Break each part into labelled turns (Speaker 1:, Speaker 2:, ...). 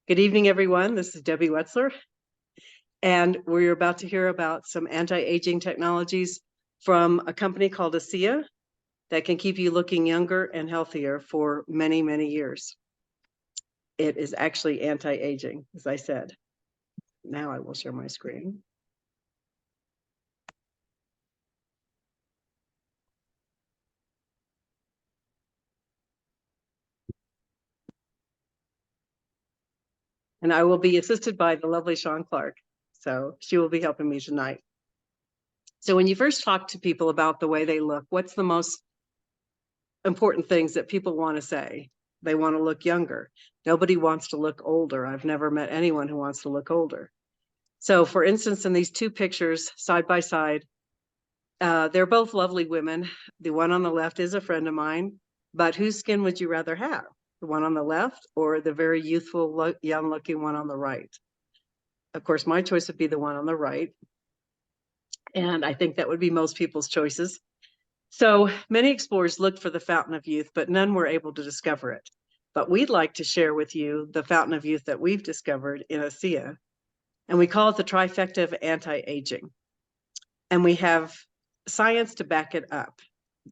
Speaker 1: Good evening, everyone. This is Debbie Wetzler, and we're about to hear about some anti-aging technologies from a company called ASEA that can keep you looking younger and healthier for many, many years. It is actually anti-aging, as I said. Now I will share my screen. And I will be assisted by the lovely Shawn Clark. So she will be helping me tonight. So when you first talk to people about the way they look, what's the most important things that people want to say? They want to look younger. Nobody wants to look older. I've never met anyone who wants to look older. So for instance, in these two pictures side by side, they're both lovely women. The one on the left is a friend of mine, but whose skin would you rather have? The one on the left or the very youthful, young looking one on the right? Of course, my choice would be the one on the right. And I think that would be most people's choices. So many explorers looked for the fountain of youth, but none were able to discover it. But we'd like to share with you the fountain of youth that we've discovered in ASEA, and we call it the trifecta of anti-aging. And we have science to back it up.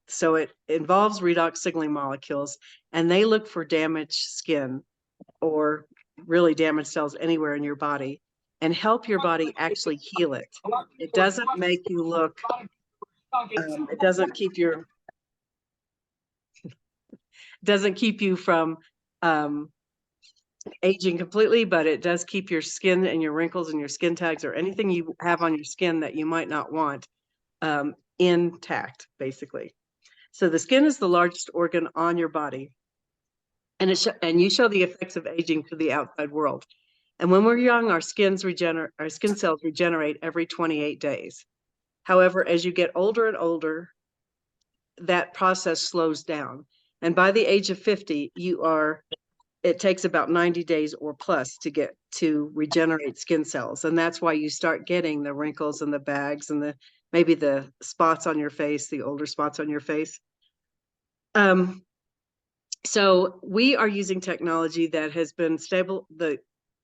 Speaker 1: So it involves redox signaling molecules, and they look for damaged skin or really damaged cells anywhere in your body and help your body actually heal it. It doesn't make you look, it doesn't keep you from aging completely, but it does keep your skin and your wrinkles and your skin tags or anything you have on your skin that you might not want intact, basically. So the skin is the largest organ on your body, and you show the effects of aging to the outside world. And when we're young, our skin cells regenerate every 28 days. However, as you get older and older, that process slows down. And by the age of 50, it takes about 90 days or plus to get to regenerate skin cells. And that's why you start getting the wrinkles and the bags and maybe the spots on your face, the older spots on your face. So we are using technology that has been stable.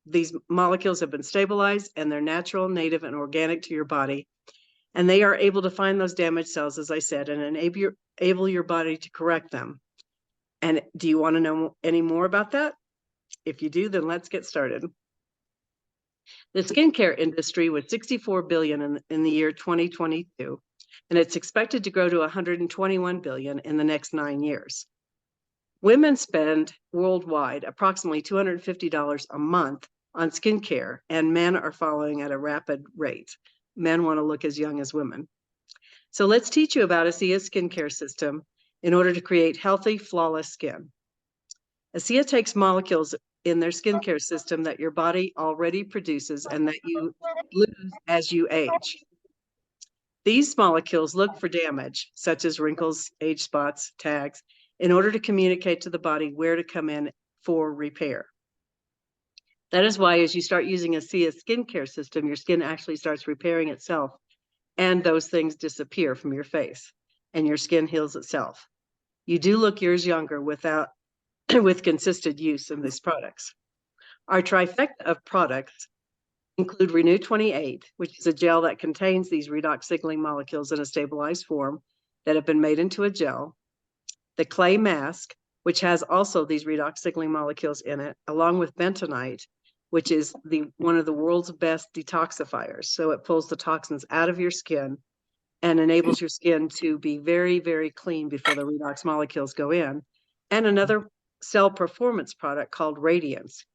Speaker 1: These molecules have been stabilized, and they're natural, native, and organic to your body. And they are able to find those damaged cells, as I said, and enable your body to correct them. And do you want to know any more about that? If you do, then let's get started. The skincare industry was $64 billion in the year 2022, and it's expected to grow to $121 billion in the next 9 years. Women spend worldwide approximately $250 a month on skincare, and men are following at a rapid rate. Men want to look as young as women. So let's teach you about ASEA's skincare system in order to create healthy, flawless skin. ASEA takes molecules in their skincare system that your body already produces and that you lose as you age. These molecules look for damage, such as wrinkles, age spots, tags, in order to communicate to the body where to come in for repair. That is why as you start using ASEA's skincare system, your skin actually starts repairing itself, and those things disappear from your face, and your skin heals itself. You do look years younger with consistent use of these products. Our trifecta of products include Renew 28, which is a gel that contains these redox signaling molecules in a stabilized form that have been made into a gel. The clay mask, which has also these redox signaling molecules in it, along with bentonite, which is one of the world's best detoxifiers. So it pulls the toxins out of your skin and enables your skin to be very, very clean before the redox molecules go in. And another cell performance product called Radiance.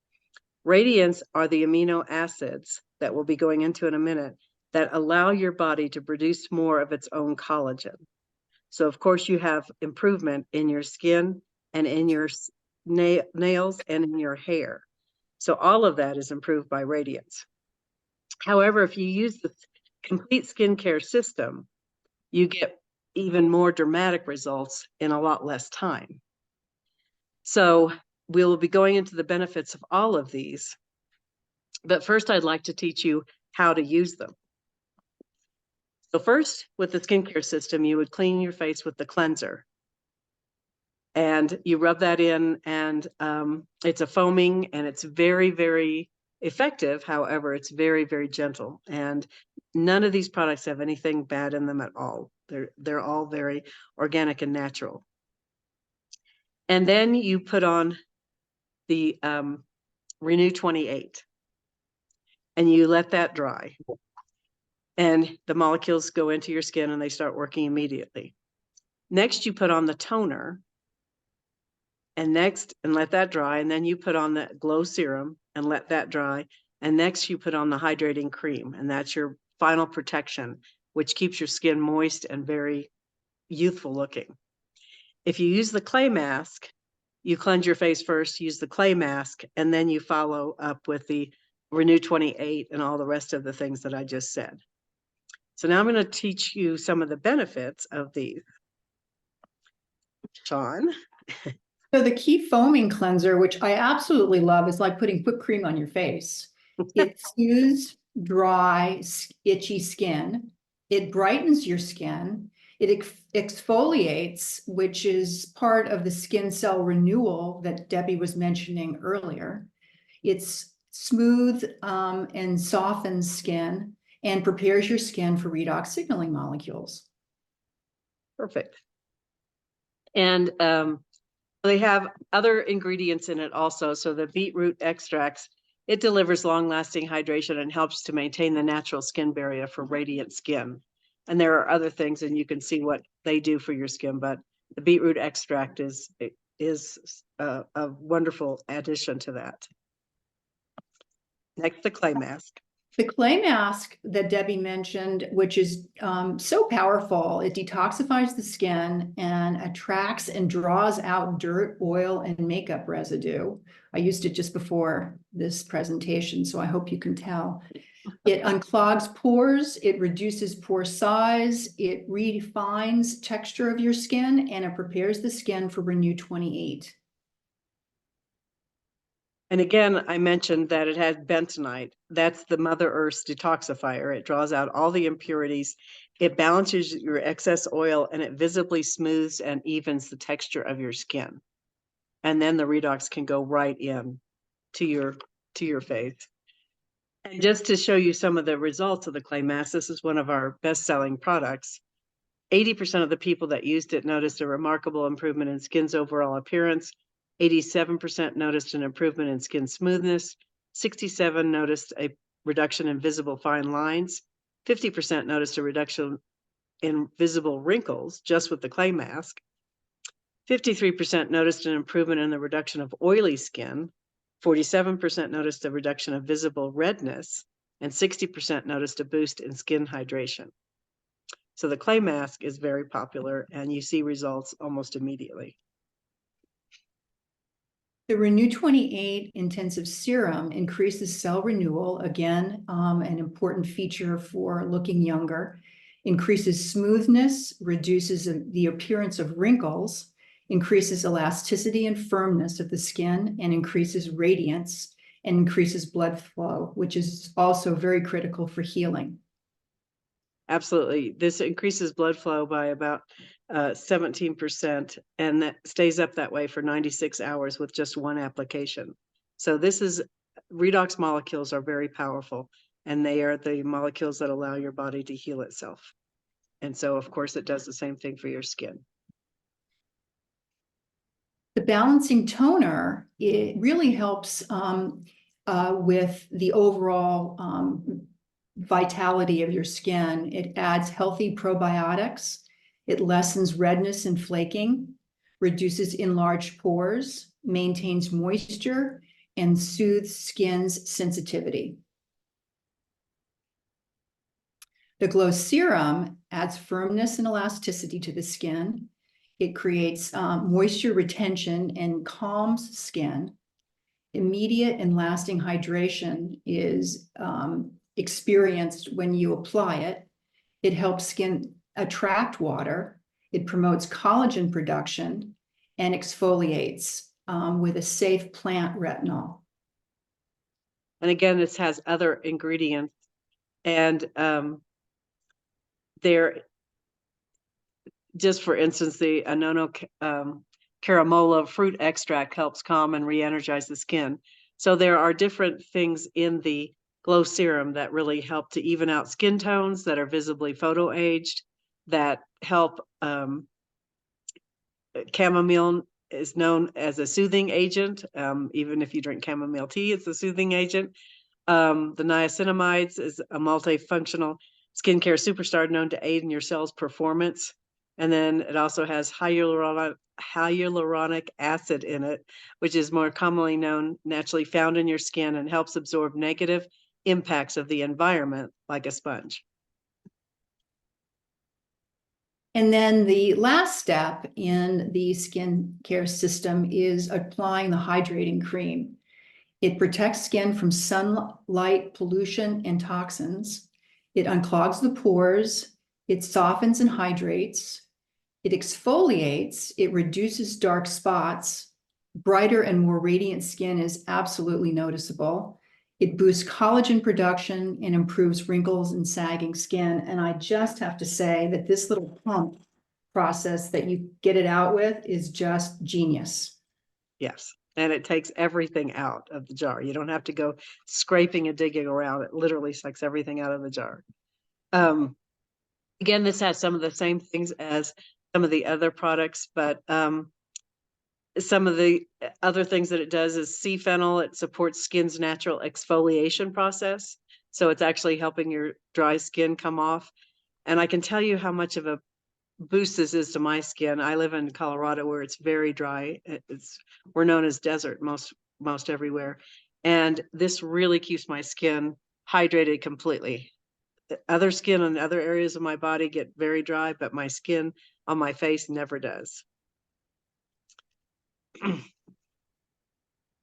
Speaker 1: Radiance are the amino acids that we'll be going into in a minute that allow your body to produce more of its own collagen. So of course you have improvement in your skin and in your nails and in your hair. So all of that is improved by Radiance. However, if you use the complete skincare system, you get even more dramatic results in a lot less time. So we'll be going into the benefits of all of these. But first, I'd like to teach you how to use them. So first, with the skincare system, you would clean your face with the cleanser. And you rub that in, and it's a foaming, and it's very, very effective. However, it's very, very gentle, and none of these products have anything bad in them at all. They're all very organic and natural. And then you put on the Renew 28, and you let that dry, and the molecules go into your skin and they start working immediately. Next, you put on the toner, and let that dry, and then you put on the glow serum and let that dry, and next you put on the hydrating cream, and that's your final protection, which keeps your skin moist and very youthful looking. If you use the clay mask, you cleanse your face first, use the clay mask, and then you follow up with the Renew 28 and all the rest of the things that I just said. So now I'm going to teach you some of the benefits of these. Shawn?
Speaker 2: So the Key Foaming Cleanser, which I absolutely love, is like putting whipped cream on your face. It soothes dry, itchy skin. It brightens your skin. It exfoliates, which is part of the skin cell renewal that Debbie was mentioning earlier. It's smooth and softens skin and prepares your skin for redox signaling molecules.
Speaker 1: Perfect. And they have other ingredients in it also. So the beetroot extracts, it delivers long-lasting hydration and helps to maintain the natural skin barrier for radiant skin. And there are other things, and you can see what they do for your skin, but the beetroot extract is a wonderful addition to that. Next, the clay mask.
Speaker 2: The clay mask that Debbie mentioned, which is so powerful, it detoxifies the skin and attracts and draws out dirt, oil, and makeup residue. I used it just before this presentation, so I hope you can tell. It unclogs pores, it reduces pore size, it redefines texture of your skin, and it prepares the skin for Renew 28.
Speaker 1: And again, I mentioned that it has bentonite. That's the Mother Earth's detoxifier. It draws out all the impurities. It balances your excess oil, and it visibly smooths and evens the texture of your skin. And then the redox can go right in to your face. And just to show you some of the results of the clay mask, this is one of our best-selling products. 80% of the people that used it noticed a remarkable improvement in skin's overall appearance. 87% noticed an improvement in skin smoothness. 67% noticed a reduction in visible fine lines. 50% noticed a reduction in visible wrinkles just with the clay mask. 53% noticed an improvement in the reduction of oily skin. 47% noticed a reduction of visible redness, and 60% noticed a boost in skin hydration. So the clay mask is very popular, and you see results almost immediately.
Speaker 2: The Renew 28 intensive serum increases cell renewal, again, an important feature for looking younger, increases smoothness, reduces the appearance of wrinkles, increases elasticity and firmness of the skin, and increases radiance, and increases blood flow, which is also very critical for healing.
Speaker 1: Absolutely. This increases blood flow by about 17%, and that stays up that way for 96 hours with just one application. So redox molecules are very powerful, and they are the molecules that allow your body to heal itself. And so, of course, it does the same thing for your skin.
Speaker 2: The balancing toner, it really helps with the overall vitality of your skin. It adds healthy probiotics. It lessens redness and flaking, reduces enlarged pores, maintains moisture, and soothes skin's sensitivity. The Glow Serum adds firmness and elasticity to the skin. It creates moisture retention and calms skin. Immediate and lasting hydration is experienced when you apply it. It helps skin attract water. It promotes collagen production and exfoliates with a safe plant retinol.
Speaker 1: And again, this has other ingredients, and they're, just for instance, the caramola fruit extract helps calm and re-energize the skin. So there are different things in the glow serum that really help to even out skin tones that are visibly photo aged, that help. Chamomile is known as a soothing agent. Even if you drink chamomile tea, it's a soothing agent. The niacinamides is a multifunctional skincare superstar known to aid in your cell's performance. And then it also has hyaluronic acid in it, which is more commonly known, naturally found in your skin, and helps absorb negative impacts of the environment like a sponge.
Speaker 2: And then the last step in the skincare system is applying the hydrating cream. It protects skin from sunlight, pollution, and toxins. It unclogs the pores. It softens and hydrates. It exfoliates. It reduces dark spots. Brighter and more radiant skin is absolutely noticeable. It boosts collagen production and improves wrinkles and sagging skin. And I just have to say that this little pump process that you get it out with is just genius.
Speaker 1: Yes. And it takes everything out of the jar. You don't have to go scraping and digging around. It literally sucks everything out of the jar. Again, this has some of the same things as some of the other products, but some of the other things that it does is C-phenyl. It supports skin's natural exfoliation process. So it's actually helping your dry skin come off. And I can tell you how much of a boost this is to my skin. I live in Colorado where it's very dry. We're known as desert most everywhere. And this really keeps my skin hydrated completely. Other skin on other areas of my body get very dry, but my skin on my face never does.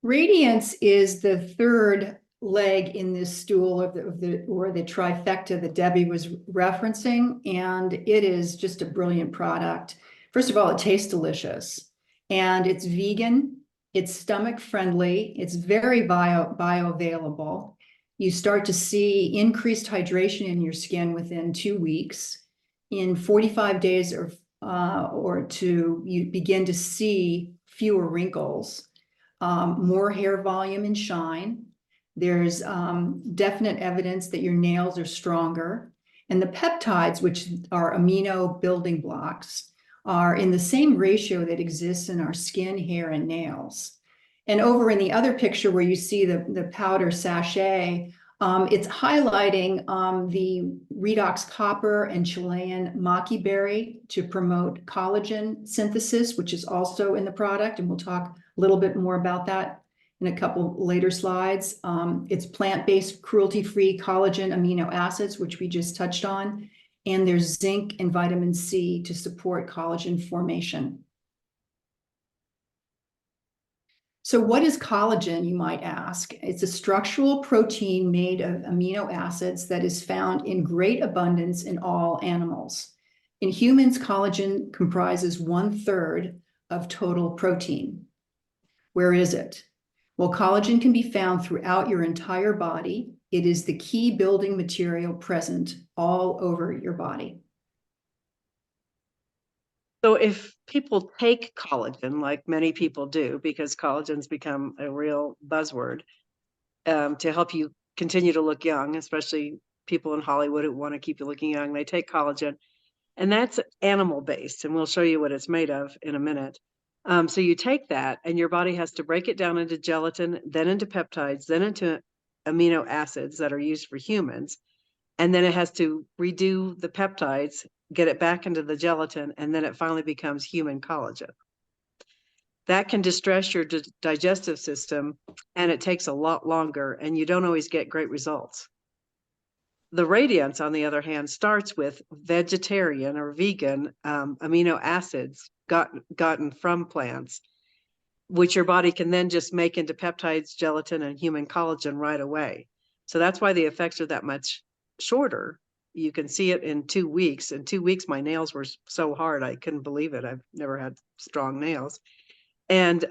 Speaker 2: Radiance is the third leg in this stool of the trifecta that Debbie was referencing, and it is just a brilliant product. First of all, it tastes delicious, and it's vegan, it's stomach friendly, it's very bioavailable. You start to see increased hydration in your skin within 2 weeks. In 45 days or two, you begin to see fewer wrinkles. More hair volume and shine. There's definite evidence that your nails are stronger. And the peptides, which are amino building blocks, are in the same ratio that exists in our skin, hair, and nails. And over in the other picture where you see the powder sachet, it's highlighting the redox copper and Chilean maqui berry to promote collagen synthesis, which is also in the product. And we'll talk a little bit more about that in a couple later slides. It's plant-based, cruelty-free collagen amino acids, which we just touched on. And there's zinc and vitamin C to support collagen formation. So what is collagen, you might ask? It's a structural protein made of amino acids that is found in great abundance in all animals. In humans, collagen comprises 1/3 of total protein. Where is it? Well, collagen can be found throughout your entire body. It is the key building material present all over your body.
Speaker 1: So if people take collagen, like many people do, because collagen's become a real buzzword, to help you continue to look young, especially people in Hollywood who want to keep you looking young, they take collagen. And that's animal-based, and we'll show you what it's made of in a minute. So you take that, and your body has to break it down into gelatin, then into peptides, then into amino acids that are used for humans. And then it has to redo the peptides, get it back into the gelatin, and then it finally becomes human collagen. That can distress your digestive system, and it takes a lot longer, and you don't always get great results. The radiance, on the other hand, starts with vegetarian or vegan amino acids gotten from plants, which your body can then just make into peptides, gelatin, and human collagen right away. So that's why the effects are that much shorter. You can see it in 2 weeks. In 2 weeks, my nails were so hard, I couldn't believe it. I've never had strong nails. And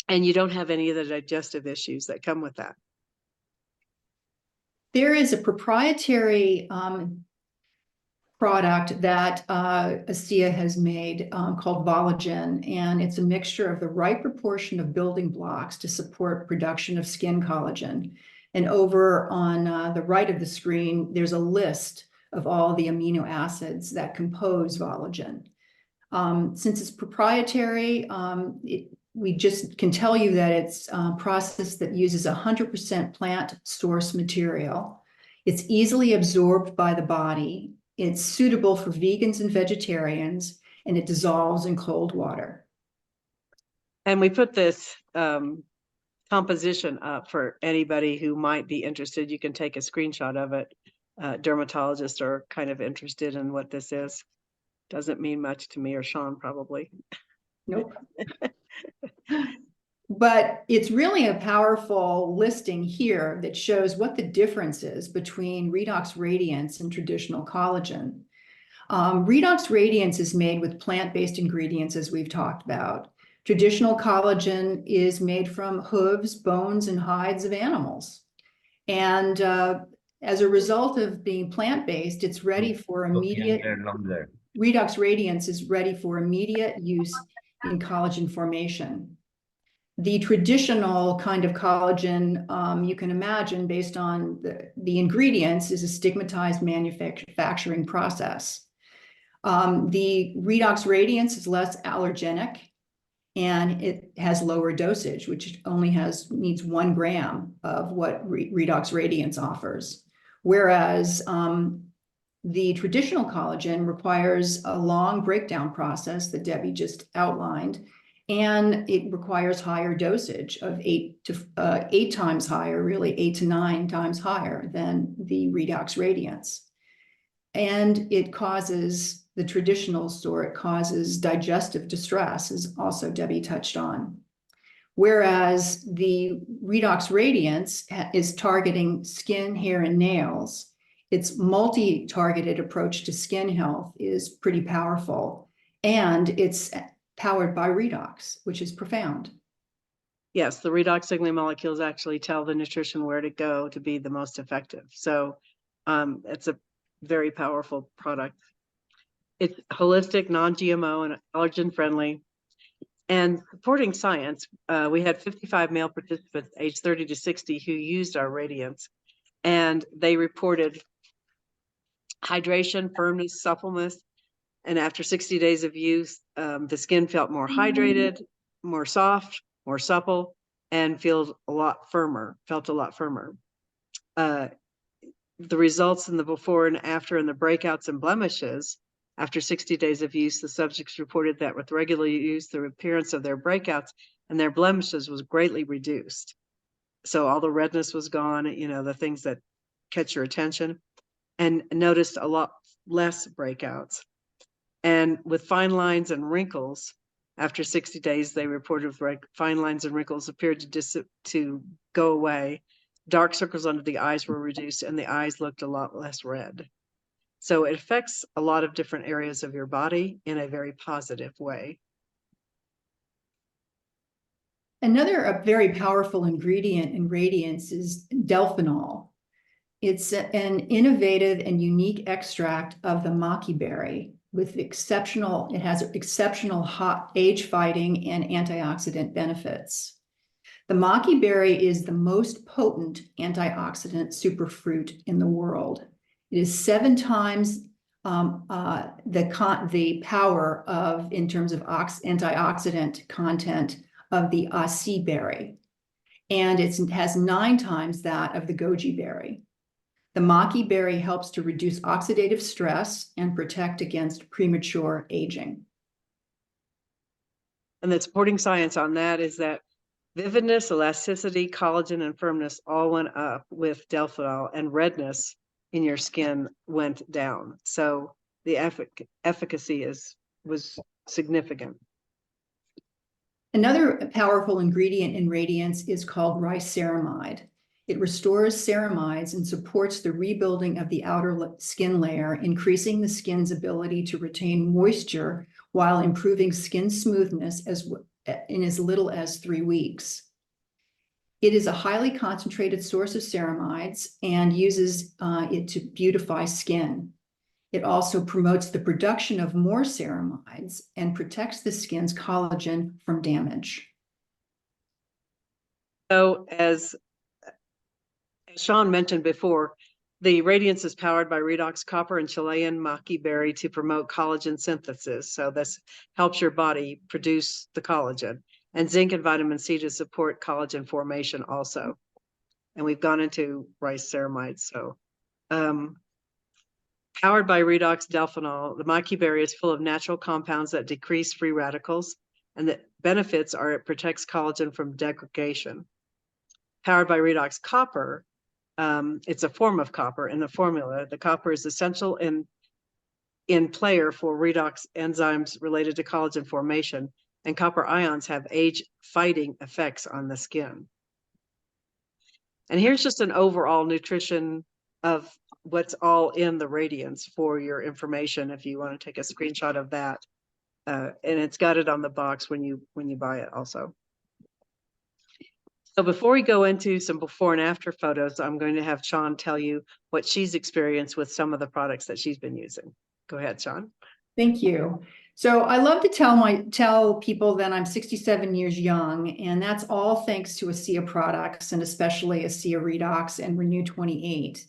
Speaker 1: you don't have any of the digestive issues that come with that.
Speaker 2: There is a proprietary product that ASEA has made called Volagen, and it's a mixture of the right proportion of building blocks to support production of skin collagen. And over on the right of the screen, there's a list of all the amino acids that compose Volagen. Since it's proprietary, we just can tell you that it's a process that uses 100% plant source material. It's easily absorbed by the body. It's suitable for vegans and vegetarians, and it dissolves in cold water.
Speaker 1: And we put this composition up for anybody who might be interested. You can take a screenshot of it. Dermatologists are kind of interested in what this is. Doesn't mean much to me or Shawn, probably.
Speaker 2: Nope. But it's really a powerful listing here that shows what the difference is between redox radiance and traditional collagen. Redox radiance is made with plant-based ingredients, as we've talked about. Traditional collagen is made from hooves, bones, and hides of animals. And as a result of being plant-based, it's ready for immediate, redox radiance is ready for immediate use in collagen formation. The traditional kind of collagen you can imagine based on the ingredients is a stigmatized manufacturing process. The redox radiance is less allergenic, and it has lower dosage, which only needs 1 gram of what redox radiance offers. Whereas the traditional collagen requires a long breakdown process that Debbie just outlined, and it requires higher dosage of 8 times higher, really 8 to 9 times higher than the redox radiance. And it causes, the traditional sort causes digestive distress, as also Debbie touched on. Whereas the redox radiance is targeting skin, hair, and nails. Its multi-targeted approach to skin health is pretty powerful, and it's powered by redox, which is profound.
Speaker 1: Yes, the redox signaling molecules actually tell the nutrition where to go to be the most effective. So it's a very powerful product. It's holistic, non-GMO, and allergen friendly. And supporting science, we had 55 male participants aged 30 to 60 who used our Radiance, and they reported hydration, firmness, suppleness. And after 60 days of use, the skin felt more hydrated, more soft, more supple, and felt a lot firmer. The results in the before and after and the breakouts and blemishes, after 60 days of use, the subjects reported that with regular use, the appearance of their breakouts and their blemishes was greatly reduced. So all the redness was gone, you know, the things that catch your attention, and noticed a lot less breakouts. And with fine lines and wrinkles, after 60 days, they reported fine lines and wrinkles appeared to go away. Dark circles under the eyes were reduced, and the eyes looked a lot less red. So it affects a lot of different areas of your body in a very positive way.
Speaker 2: Another very powerful ingredient in Radiance is delphinol. It's an innovative and unique extract of the maki berry with it has exceptional hot age fighting and antioxidant benefits. The maki berry is the most potent antioxidant superfruit in the world. It is 7 times the power of, in terms of antioxidant content of the acai berry, and it has 9 times that of the goji berry. The maki berry helps to reduce oxidative stress and protect against premature aging.
Speaker 1: And the supporting science on that is that vividness, elasticity, collagen, and firmness all went up with delphinol, and redness in your skin went down. So the efficacy was significant.
Speaker 2: Another powerful ingredient in Radiance is called riceramide. It restores ceramides and supports the rebuilding of the outer skin layer, increasing the skin's ability to retain moisture while improving skin smoothness in as little as 3 weeks. It is a highly concentrated source of ceramides and uses it to beautify skin. It also promotes the production of more ceramides and protects the skin's collagen from damage.
Speaker 1: So as Shawn mentioned before, the Radiance is powered by redox copper and Chilean maqui berry to promote collagen synthesis. So this helps your body produce the collagen, and zinc and vitamin C to support collagen formation also. And we've gone into rice ceramides. So powered by redox delphinol, the maqui berry is full of natural compounds that decrease free radicals, and the benefits are it protects collagen from degradation. Powered by redox copper, it's a form of copper in the formula. The copper is essential in player for redox enzymes related to collagen formation, and copper ions have age-fighting effects on the skin. And here's just an overall nutrition of what's all in the Radiance for your information if you want to take a screenshot of that. And it's got it on the box when you buy it also. So before we go into some before and after photos, I'm going to have Shawn tell you what she's experienced with some of the products that she's been using. Go ahead, Shawn.
Speaker 2: Thank you. So I love to tell people that I'm 67 years young, and that's all thanks to ASEA products, and especially ASEA Redox and Renew 28.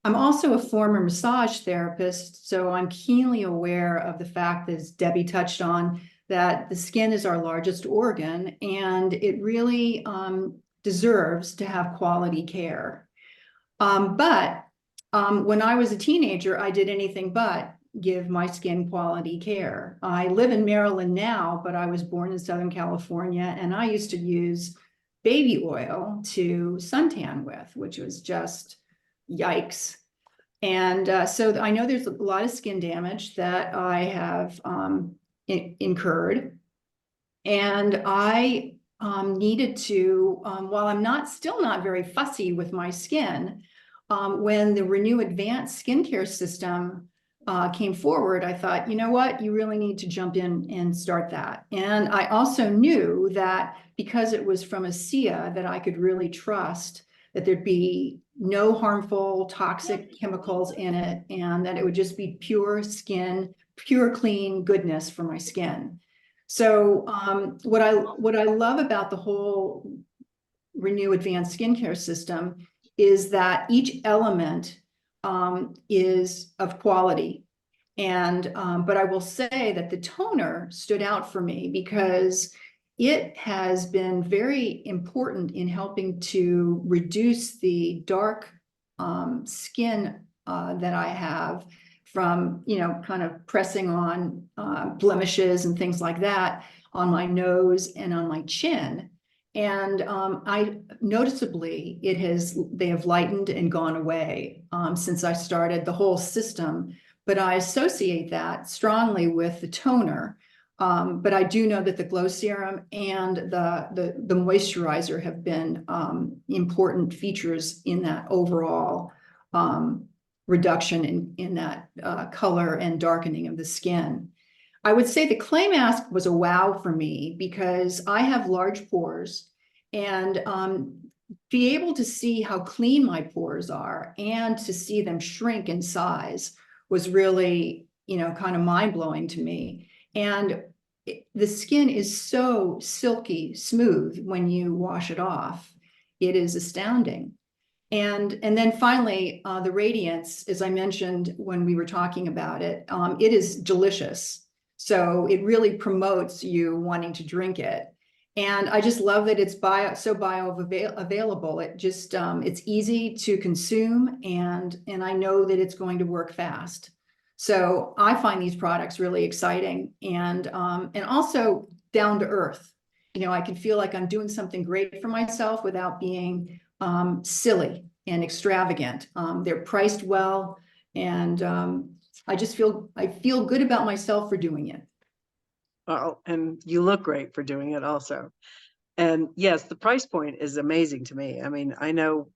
Speaker 2: I'm also a former massage therapist, so I'm keenly aware of the fact, as Debbie touched on, that the skin is our largest organ, and it really deserves to have quality care. But when I was a teenager, I did anything but give my skin quality care. I live in Maryland now, but I was born in Southern California, and I used to use baby oil to suntan with, which was just yikes. And so I know there's a lot of skin damage that I have incurred. And I needed to, while I'm still not very fussy with my skin, when the Renew Advanced Skincare System came forward, I thought, you know what, you really need to jump in and start that. And I also knew that because it was from ASEA, that I could really trust that there'd be no harmful toxic chemicals in it, and that it would just be pure skin, pure clean goodness for my skin. So what I love about the whole Renew Advanced Skincare System is that each element is of quality. And but I will say that the toner stood out for me because it has been very important in helping to reduce the dark skin that I have from, kind of pressing on blemishes and things like that on my nose and on my chin. And I noticeably they have lightened and gone away since I started the whole system. But I associate that strongly with the toner. But I do know that the glow serum and the moisturizer have been important features in that overall reduction in that color and darkening of the skin. I would say the clay mask was a wow for me because I have large pores, and be able to see how clean my pores are and to see them shrink in size was really, kind of mind-blowing to me. And the skin is so silky smooth when you wash it off. It is astounding. And then finally, the Radiance, as I mentioned when we were talking about it, it is delicious. So it really promotes you wanting to drink it. And I just love that it's so bioavailable. It just it's easy to consume, and I know that it's going to work fast. So I find these products really exciting and also down to earth. I can feel like I'm doing something great for myself without being silly and extravagant. They're priced well, and I feel good about myself for doing it.
Speaker 1: Oh, and you look great for doing it also. And yes, the price point is amazing to me. I mean, I know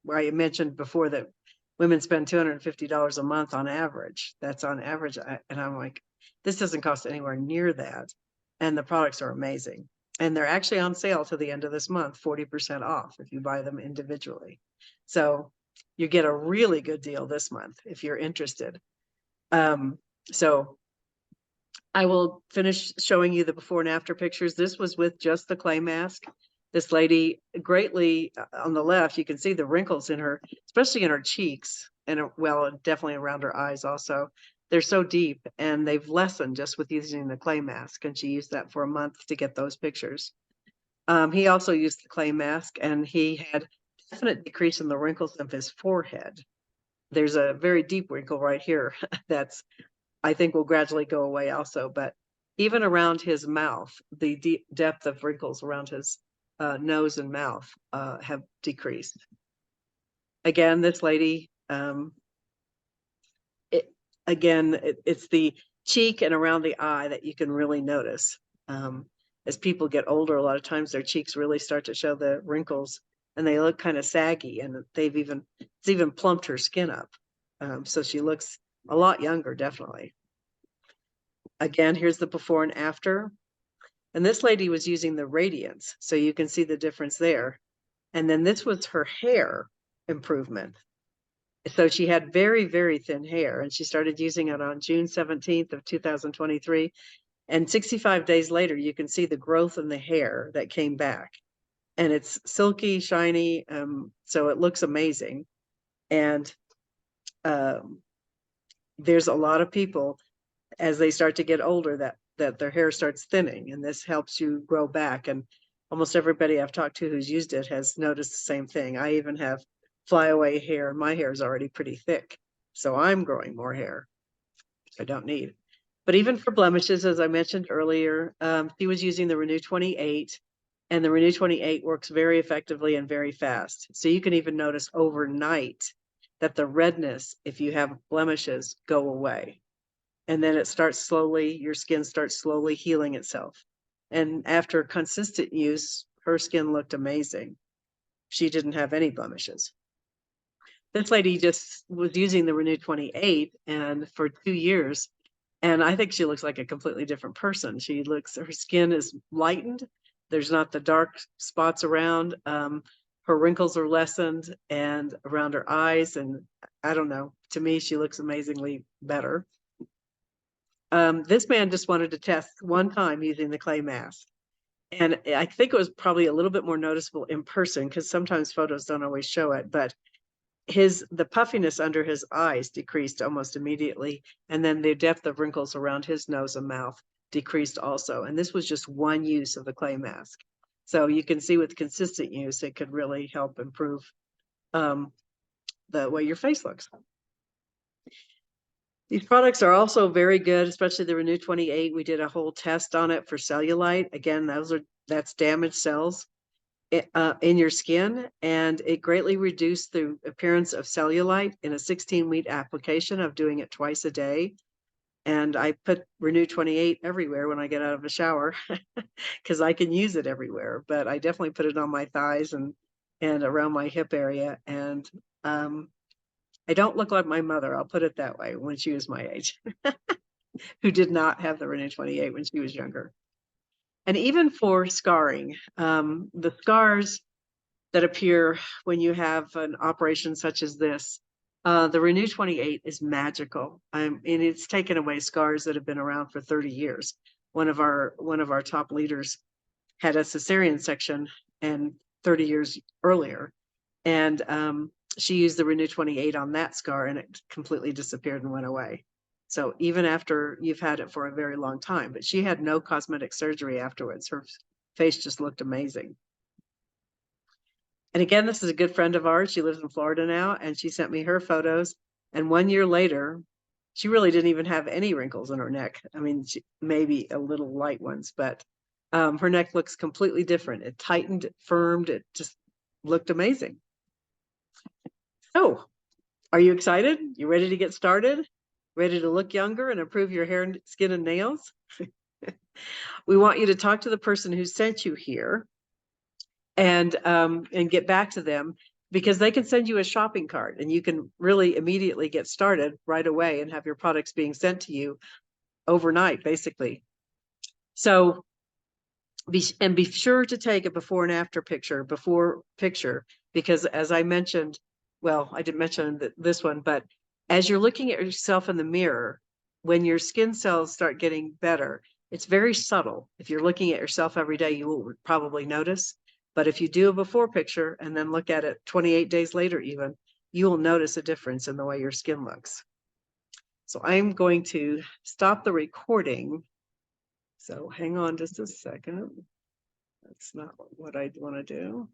Speaker 1: I mentioned before that women spend $250 a month on average. That's on average. And I'm like, this doesn't cost anywhere near that. And the products are amazing. And they're actually on sale to the end of this month, 40% off if you buy them individually. So you get a really good deal this month if you're interested. So I will finish showing you the before and after pictures. This was with just the clay mask. This lady greatly on the left, you can see the wrinkles in her, especially in her cheeks and well, definitely around her eyes also. They're so deep and they've lessened just with using the clay mask. And she used that for a month to get those pictures. He also used the clay mask and he had definite decrease in the wrinkles of his forehead. There's a very deep wrinkle right here that's I think will gradually go away also, but even around his mouth, the deep depth of wrinkles around his nose and mouth have decreased. Again, this lady, it's the cheek and around the eye that you can really notice. As people get older, a lot of times their cheeks really start to show the wrinkles and they look kind of saggy, and it's even plumped her skin up. So she looks a lot younger, definitely. Again, here's the before and after. And this lady was using the radiance, so you can see the difference there. And then this was her hair improvement. So she had very, very thin hair, and she started using it on June 17th of 2023. And 65 days later, you can see the growth in the hair that came back. And it's silky, shiny, so it looks amazing. And there's a lot of people as they start to get older that their hair starts thinning, and this helps you grow back. And almost everybody I've talked to who's used it has noticed the same thing. I even have flyaway hair, and my hair is already pretty thick, so I'm growing more hair I don't need. But even for blemishes, as I mentioned earlier, she was using the Renew 28, and the Renew 28 works very effectively and very fast. So you can even notice overnight that the redness, if you have blemishes, go away. And then it starts slowly, your skin starts slowly healing itself. And after consistent use, her skin looked amazing. She didn't have any blemishes. This lady just was using the Renew 28 and for 2 years, and I think she looks like a completely different person. Her skin is lightened. There's not the dark spots around. Her wrinkles are lessened and around her eyes. And I don't know, to me, she looks amazingly better. This man just wanted to test one time using the clay mask. And I think it was probably a little bit more noticeable in person because sometimes photos don't always show it, but the puffiness under his eyes decreased almost immediately. And then the depth of wrinkles around his nose and mouth decreased also. And this was just one use of the clay mask. So you can see with consistent use, it could really help improve the way your face looks. These products are also very good, especially the Renew 28. We did a whole test on it for cellulite. Again, that's damaged cells in your skin, and it greatly reduced the appearance of cellulite in a 16-week application of doing it twice a day. And I put Renew 28 everywhere when I get out of the shower because I can use it everywhere, but I definitely put it on my thighs and around my hip area. And I don't look like my mother, I'll put it that way, when she was my age, who did not have the Renew 28 when she was younger. And even for scarring, the scars that appear when you have an operation such as this, the Renew 28 is magical. And it's taken away scars that have been around for 30 years. One of our top leaders had a cesarean section and 30 years earlier. And she used the Renew 28 on that scar and it completely disappeared and went away. So even after you've had it for a very long time, but she had no cosmetic surgery afterwards. Her face just looked amazing. And again, this is a good friend of ours. She lives in Florida now, and she sent me her photos. And 1 year later, she really didn't even have any wrinkles in her neck. I mean, maybe a little light ones, but her neck looks completely different. It tightened, it firmed, it just looked amazing. So, are you excited? You ready to get started? Ready to look younger and improve your hair, skin, and nails? We want you to talk to the person who sent you here and get back to them, because they can send you a shopping cart and you can really immediately get started right away and have your products being sent to you overnight, basically. So be sure to take a before and after picture, because as I mentioned, well, I didn't mention this one, but as you're looking at yourself in the mirror, when your skin cells start getting better, it's very subtle. If you're looking at yourself every day, you will probably notice. But if you do a before picture and then look at it 28 days later even, you will notice a difference in the way your skin looks. So I'm going to stop the recording. So hang on just a second. That's not what I want to do.